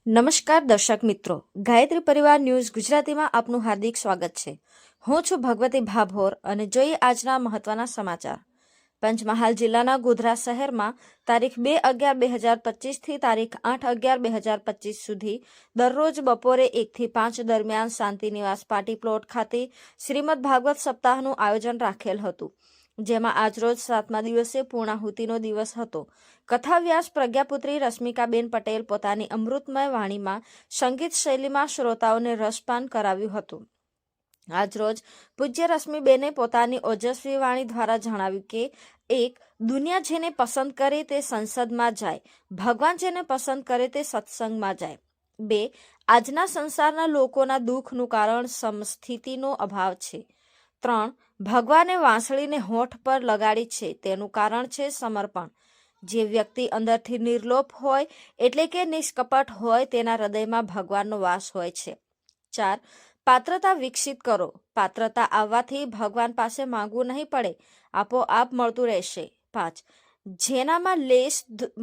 નમસ્કાર દર્શક મિત્રો, ગાયત્રી પરિવાર ન્યૂઝ ગુજરાતીમાં આપનું હાર્દિક સ્વાગત છે. હું છું ભગવતી ભાભોર અને જોઈએ આજના મહત્વના સમાચાર. પંચમહાલ જિલ્લાના ગોધરા શહેરમાં તારીખ 2/11/2025 થી તારીખ 8/11/2025 સુધી દરરોજ બપોરે 1 થી 5 દરમિયાન શાંતિ નિવાસ પાર્ટી પ્લોટ ખાતે શ્રીમદ ભાગવત સપ્તાહનું આયોજન રાખેલ હતું, જેમાં આજરોજ 7મા દિવસે પૂર્ણાહુતિનો દિવસ હતો. કથાવ્યાસ પ્રજ્ઞાપુત્રી રશ્મિકાબેન પટેલ પોતાની અમૃતમય વાણીમાં સંગીત શૈલીમાં શ્રોતાઓને રસપાન કરાવ્યું હતું. આજરોજ પૂજ્ય રશ્મિબેને પોતાની ઓજસ્વી વાણી દ્વારા જણાવ્યું કે 1. દુનિયા જેને પસંદ કરે તે સંસદમાં જાય, ભગવાન જેને પસંદ કરે તે સત્સંગમાં જાય. 2. આજના સંસારના લોકોના દુઃખનું કારણ સમસ્થિતિનો અભાવ છે. 3. ભગવાને વાંસળીને હોઠ પર લગાડી છે તેનું કારણ છે સમર્પણ. જે વ્યક્તિ અંદરથી નિર્લોપ હોય એટલે કે નિષ્કપટ હોય તેના હૃદયમાં ભગવાનનો વાસ હોય છે. 4. પાત્રતા વિકસિત કરો. પાત્રતા આવવાથી ભગવાન પાસે માંગવું નહીં પડે, આપોઆપ મળતું રહેશે. 5. જેનામાં લેશ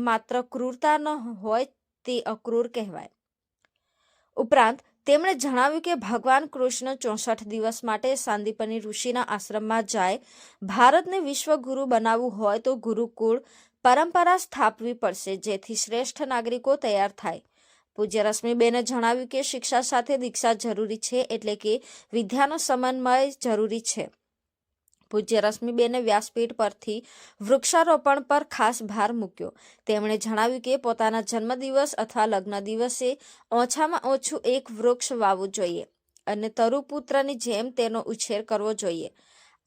માત્ર ક્રૂરતા ન હોય તે અક્રૂર કહેવાય. ઉપરાંત તેમણે જણાવ્યું કે ભગવાન કૃષ્ણ 64 દિવસ માટે સાંદીપની ઋષિના આશ્રમમાં જાય. ભારતને વિશ્વગુરુ બનાવવું હોય તો ગુરુકુળ પરંપરા સ્થાપવી પડશે, જેથી શ્રેષ્ઠ નાગરિકો તૈયાર થાય. પૂજ્ય રશ્મિબેને જણાવ્યું કે શિક્ષા સાથે દીક્ષા જરૂરી છે, એટલે કે વિદ્યાનો સમન્વય જરૂરી છે. પૂજ્ય રશ્મિબેને વ્યાસપીઠ પરથી વૃક્ષારોપણ પર ખાસ ભાર મૂક્યો. તેમણે જણાવ્યું કે પોતાના જન્મદિવસ અથવા લગ્ન દિવસે ઓછામાં ઓછું એક વૃક્ષ વાવવું જોઈએ અને તરુપુત્રની જેમ તેનો ઉછેર કરવો જોઈએ.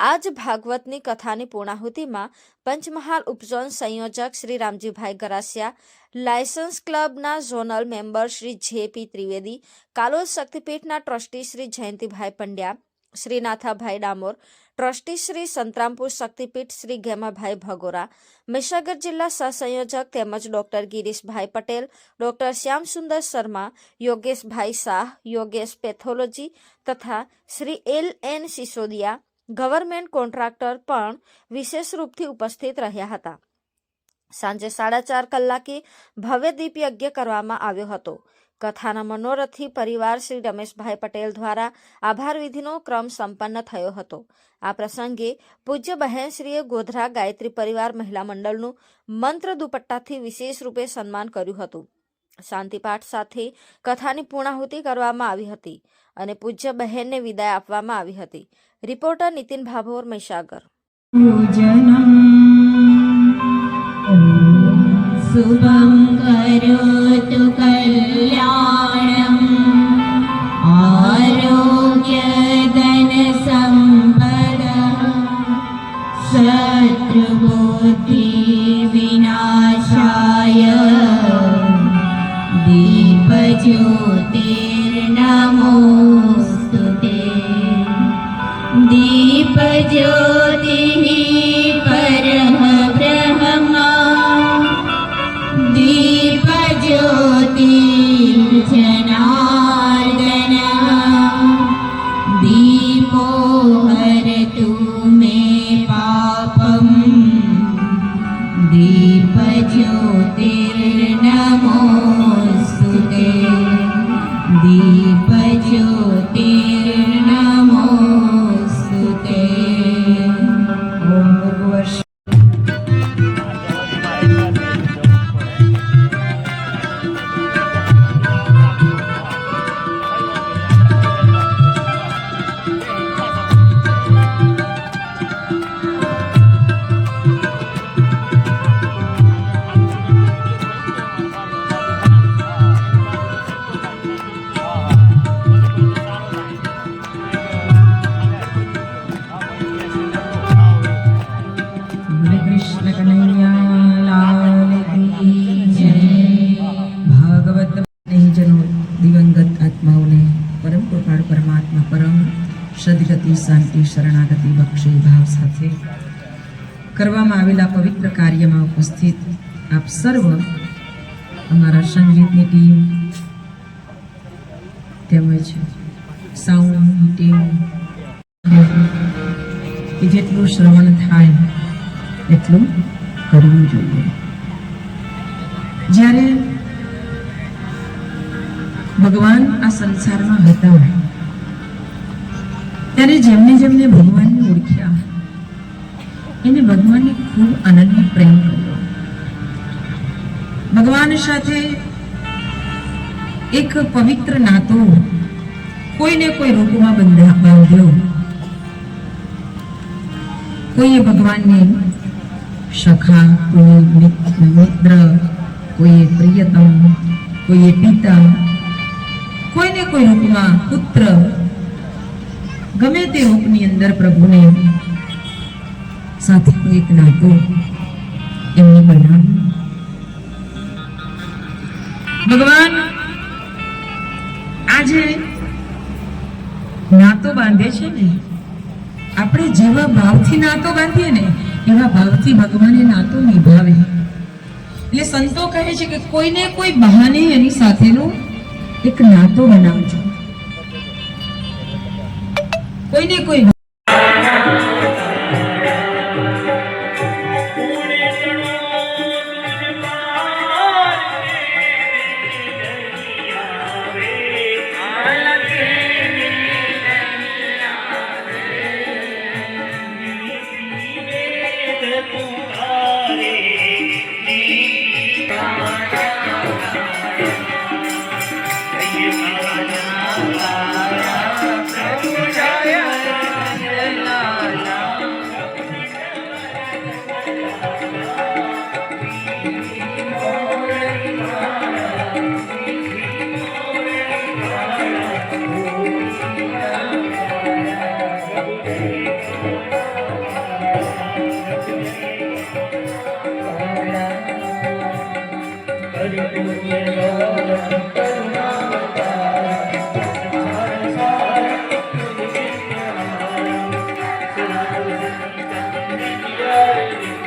આજ ભાગવતની કથાની પૂર્ણાહુતિમાં પંચમહાલ ઉપઝોન સંયોજક શ્રી રામજીભાઈ ગરાસિયા, લાયસન્સ ક્લબના zonal member Shri J P. Trivedi, Kalol શક્તિપીઠના ટ્રસ્ટી શ્રી જયંતિભાઈ પંડ્યા, શ્રી નાથાભાઈ ડામોર, ટ્રસ્ટી શ્રી સંતરામપુર શક્તિપીઠ શ્રી ગેમાભાઈ ભગોરા, મહીસાગર જિલ્લા સહસંયોજક તેમજ doctor Girishbhai Patel, doctor Shyamsundar Sharma, Yogeshbhai Shah, Yogesh pathology તથા Shri L.N. Sisodia, government contractor પણ વિશેષ રૂપથી ઉપસ્થિત રહ્યા હતા. સાંજે 4:30 કલાકે ભવ્ય દીપ યજ્ઞ કરવામાં આવ્યો હતો. કથાના મનોરથી પરિવાર શ્રી રમેશભાઈ પટેલ દ્વારા આભાર વિધિનો ક્રમ સંપન્ન થયો હતો. આ પ્રસંગે પૂજ્ય બહેનશ્રીએ ગોધરા ગાયત્રી પરિવાર મહિલા મંડળનું મંત્ર દુપટ્ટાથી વિશેષ રૂપે સન્માન કર્યું હતું. શાંતિપાઠ સાથે કથાની પૂર્ણાહુતિ કરવામાં આવી હતી અને પૂજ્ય બહેનને વિદાય આપવામાં આવી હતી. રિપોર્ટર નીતિન ભાભોર, મહીસાગર. શુભં કરોતુ કલ્યાણં આરોગ્ય ધન સંપદઃ શત્રુબુદ્ધિ વિનાશાય દીપજ્યોતિર્નમોસ્તુતે. દીપજ્યોતિઃ પરઃ બ્રહ્મા દીપજ્યોતિર્જનાર્દનઃ દીપો હરતુ મે પાપમ દીપજ્યોતિર્નમોસ્તુતે. દીપજ્યોતિર્નમોસ્તુતે. ઓમ ભગવશ દિવંગત આત્માઓને પરમ કૃપાળુ પરમાત્મા પરમ સદગતિ શાંતિ શરણાગતિ બક્ષે ભાવ સાથે કરવામાં આવેલા પવિત્ર કાર્યમાં ઉપસ્થિત આપ સર્વ, અમારા સંગીતની ટીમ તેમજ સાઉન્ડની ટીમ, જેટલું શ્રવણ થાય એટલું કરવું જોઈએ. જ્યારે ભગવાન આ સંસારમાં હતા ત્યારે જેમને જેમને ભગવાનને ઓળખ્યા એને ભગવાનને ખૂબ અનન્ય પ્રેમ કર્યો. ભગવાન સાથે એક પવિત્ર નાતો કોઈને કોઈ રૂપમાં બાંધ્યો. કોઈએ ભગવાનને સખા, કોઈએ મિત્ર, કોઈએ પ્રિયતમ, કોઈએ પિતા, કોઈને કોઈ રૂપમાં પુત્ર, ગમે તે રૂપની અંદર પ્રભુને સાથે એક નાતો એમને બનાવ્યું. ભગવાન આજે નાતો બાંધે છે ને, આપણે જેવા ભાવથી નાતો બાંધીએ ને એવા ભાવથી ભગવાને નાતો નિભાવે. એટલે સંતો કહે છે કે કોઈને કોઈ બહાને એની સાથેનો એક નાતો બનાવજો. કોઈને કોઈ Yeah.